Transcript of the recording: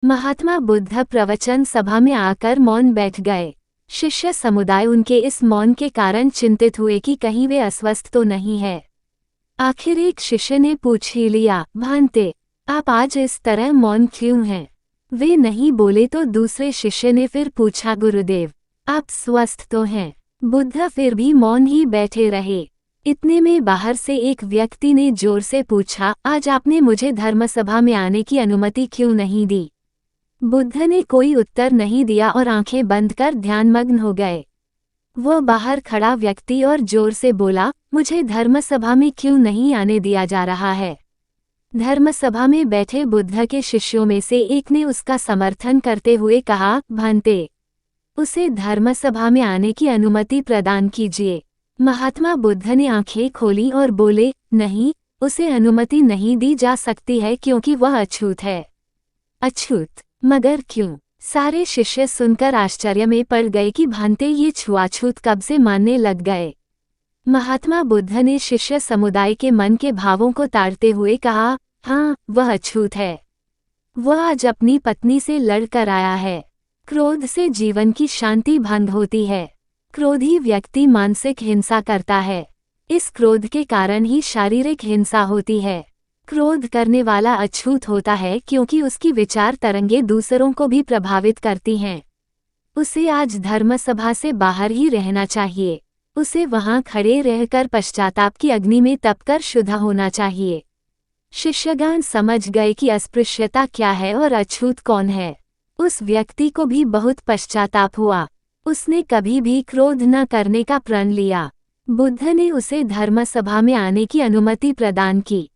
महात्मा बुद्ध प्रवचन सभा में आकर मौन बैठ गए। शिष्य समुदाय उनके इस मौन के कारण चिंतित हुए कि कहीं वे अस्वस्थ तो नहीं है। आखिर एक शिष्य ने पूछ ही लिया, भांते, आप आज इस तरह मौन क्यों हैं? वे नहीं बोले तो दूसरे शिष्य ने फिर पूछा, गुरुदेव, आप स्वस्थ तो हैं? बुद्ध फिर भी मौन ही बैठे रहे। इतने में बाहर से एक व्यक्ति ने जोर से पूछा, आज आपने मुझे धर्मसभा में आने की अनुमति क्यों नहीं दी? बुद्ध ने कोई उत्तर नहीं दिया और आंखें बंद कर ध्यानमग्न हो गए। वह बाहर खड़ा व्यक्ति और जोर से बोला, मुझे धर्मसभा में क्यों नहीं आने दिया जा रहा है? धर्मसभा में बैठे बुद्ध के शिष्यों में से एक ने उसका समर्थन करते हुए कहा, भांते, उसे धर्मसभा में आने की अनुमति प्रदान कीजिए। महात्मा बुद्ध ने आंखें खोली और बोले, नहीं, उसे अनुमति नहीं दी जा सकती है क्योंकि वह अछूत है। अछूत? मगर क्यों? सारे शिष्य सुनकर आश्चर्य में पड़ गए कि भांते ये छुआछूत कब से मानने लग गए। महात्मा बुद्ध ने शिष्य समुदाय के मन के भावों को ताड़ते हुए कहा, हाँ, वह अछूत है। वह आज अपनी पत्नी से लड़कर आया है। क्रोध से जीवन की शांति भंग होती है। क्रोधी व्यक्ति मानसिक हिंसा करता है। इस क्रोध के कारण ही शारीरिक हिंसा होती है। क्रोध करने वाला अछूत होता है क्योंकि उसकी विचार तरंगे दूसरों को भी प्रभावित करती हैं। उसे आज धर्मसभा से बाहर ही रहना चाहिए। उसे वहां खड़े रहकर पश्चाताप की अग्नि में तपकर शुद्ध होना चाहिए। शिष्यगण समझ गए कि अस्पृश्यता क्या है और अछूत कौन है। उस व्यक्ति को भी बहुत पश्चाताप हुआ। उसने कभी भी क्रोध न करने का प्रण लिया। बुद्ध ने उसे धर्मसभा में आने की अनुमति प्रदान की।